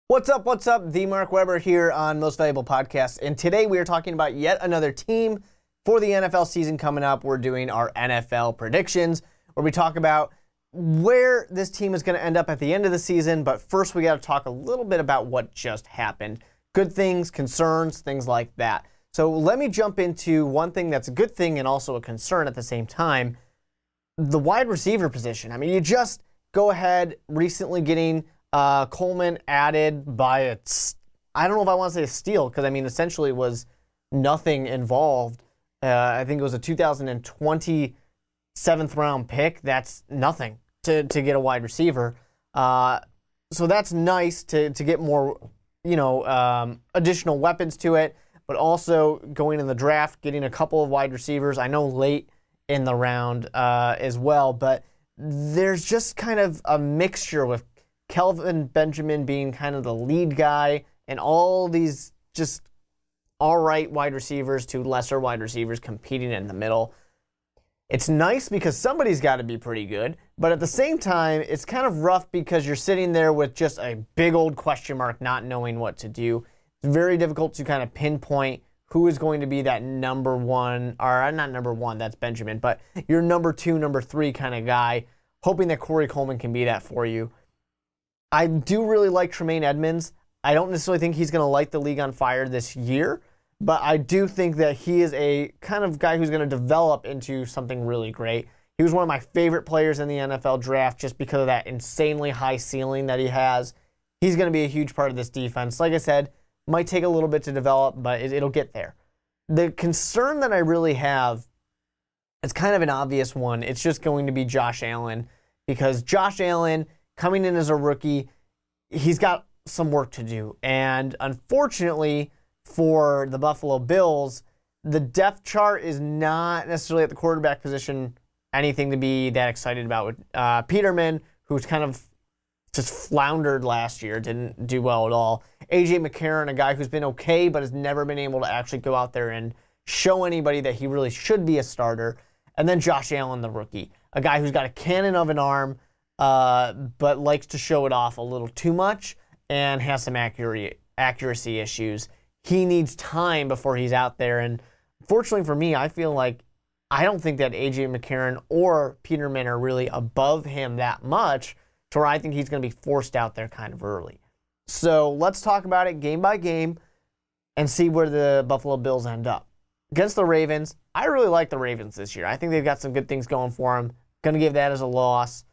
What's up? What's up? The Mark Weber here on Most Valuable Podcast. And today we are talking about yet another team for the NFL season coming up. We're doing our NFL predictions where we talk about where this team is going to end up at the end of the season. But first, we got to talk a little bit about what just happened. Good things, concerns, things like that. So let me jump into one thing that's a good thing and also a concern at the same time. The wide receiver position. I mean, you just go ahead recently getting Coleman added by I don't know if I want to say a steal, because I mean essentially it was nothing involved. I think it was a 2020 7th round pick. That's nothing to get a wide receiver. So that's nice to get more, additional weapons to it, but also going in the draft, getting a couple of wide receivers. I know late in the round as well, but there's just kind of a mixture with Kelvin Benjamin being kind of the lead guy and all these just all right wide receivers to lesser wide receivers competing in the middle. It's nice because somebody's got to be pretty good, but at the same time, it's kind of rough because you're sitting there with just a big old question mark, not knowing what to do. It's very difficult to kind of pinpoint who is going to be that number one, or not number one, that's Benjamin, but your number two, number three kind of guy, hoping that Corey Coleman can be that for you. I do really like Tremaine Edmunds. I don't necessarily think he's going to light the league on fire this year, but I do think that he is a kind of guy who's going to develop into something really great. He was one of my favorite players in the NFL draft just because of that insanely high ceiling that he has. He's going to be a huge part of this defense. Like I said, might take a little bit to develop, but it'll get there. The concern that I really have, it's kind of an obvious one. It's just going to be Josh Allen, because Josh Allen, coming in as a rookie, he's got some work to do. And unfortunately for the Buffalo Bills, the depth chart is not necessarily at the quarterback position anything to be that excited about. With Peterman, who's kind of just floundered last year, didn't do well at all. A.J. McCarron, a guy who's been okay but has never been able to actually go out there and show anybody that he really should be a starter. And then Josh Allen, the rookie, a guy who's got a cannon of an arm, but likes to show it off a little too much and has some accuracy issues. He needs time before he's out there. And fortunately for me, I feel like I don't think that A.J. McCarron or Peterman are really above him that much to where I think he's going to be forced out there kind of early. So let's talk about it game by game and see where the Buffalo Bills end up. Against the Ravens, I really like the Ravens this year. I think they've got some good things going for them. Going to give that as a loss.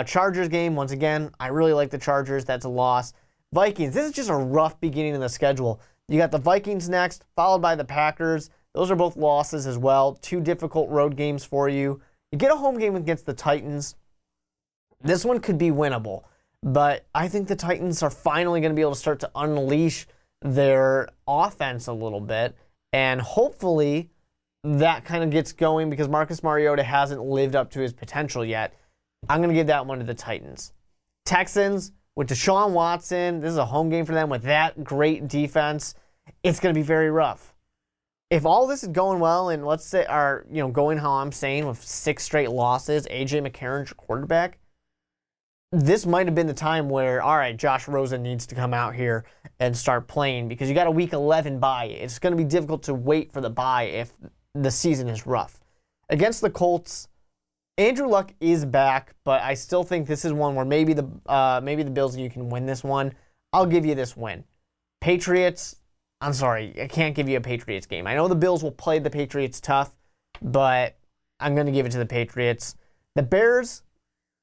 Chargers game, once again, I really like the Chargers. That's a loss. Vikings, this is just a rough beginning of the schedule. You got the Vikings next, followed by the Packers. Those are both losses as well. Two difficult road games for you. You get a home game against the Titans. This one could be winnable, but I think the Titans are finally going to be able to start to unleash their offense a little bit, and hopefully that kind of gets going because Marcus Mariota hasn't lived up to his potential yet. I'm going to give that one to the Titans. Texans, with Deshaun Watson, this is a home game for them with that great defense. It's going to be very rough. If all this is going well, and let's say going how I'm saying with 6 straight losses, A.J. McCarron's your quarterback, this might have been the time where, all right, Josh Rosen needs to come out here and start playing because you got a week 11 bye. It's going to be difficult to wait for the bye if the season is rough. Against the Colts, Andrew Luck is back, but I still think this is one where maybe the Bills, you can win this one. I'll give you this win. Patriots, I'm sorry, I can't give you a Patriots game. I know the Bills will play the Patriots tough, but I'm going to give it to the Patriots. The Bears,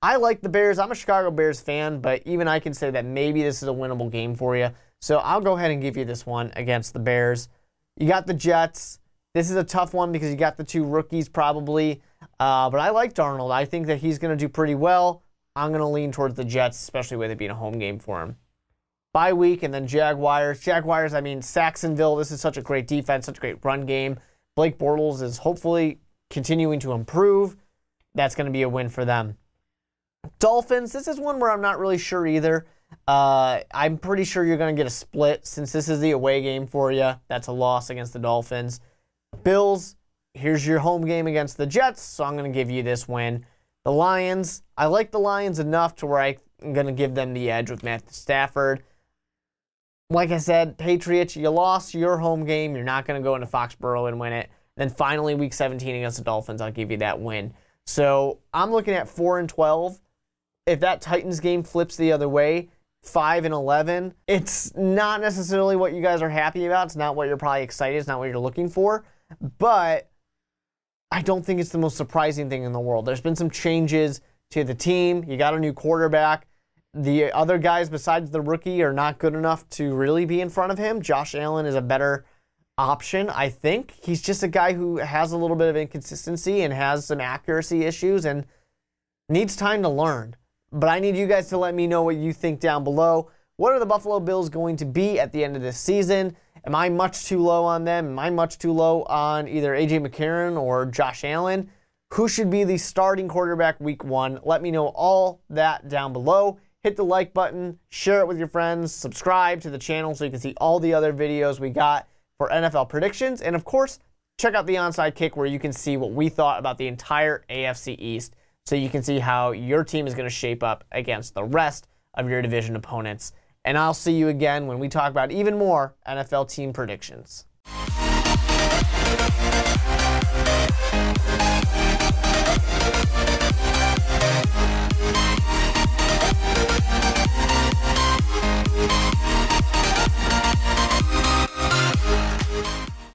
I like the Bears. I'm a Chicago Bears fan, but even I can say that maybe this is a winnable game for you. So I'll go ahead and give you this one against the Bears. You got the Jets. This is a tough one because you got the 2 rookies probably. But I like Darnold. I think that he's going to do pretty well. I'm going to lean towards the Jets, especially with it being a home game for him. Bye week and then Jaguars. Jaguars, I mean, Saxonville, this is such a great defense, such a great run game. Blake Bortles is hopefully continuing to improve. That's going to be a win for them. Dolphins, this is one where I'm not really sure either. I'm pretty sure you're going to get a split since this is the away game for you. That's a loss against the Dolphins. Bills, here's your home game against the Jets, so I'm going to give you this win. The Lions, I like the Lions enough to where I'm going to give them the edge with Matthew Stafford. like I said, Patriots, you lost your home game. You're not going to go into Foxborough and win it. Then finally, week 17 against the Dolphins, I'll give you that win. So I'm looking at 4-12. If that Titans game flips the other way, 5-11, it's not necessarily what you guys are happy about. It's not what you're probably excited. It's not what you're looking for. But I don't think it's the most surprising thing in the world. There's been some changes to the team. You got a new quarterback. The other guys besides the rookie are not good enough to really be in front of him. Josh Allen is a better option, I think. He's just a guy who has a little bit of inconsistency and has some accuracy issues and needs time to learn. But I need you guys to let me know what you think down below. What are the Buffalo Bills going to be at the end of this season? Am I much too low on them? Am I much too low on either A.J. McCarron or Josh Allen? Who should be the starting quarterback week 1? Let me know all that down below. Hit the like button, share it with your friends, subscribe to the channel so you can see all the other videos we got for NFL predictions. And of course, check out the Onside Kick where you can see what we thought about the entire AFC East so you can see how your team is going to shape up against the rest of your division opponents. And I'll see you again when we talk about even more NFL team predictions.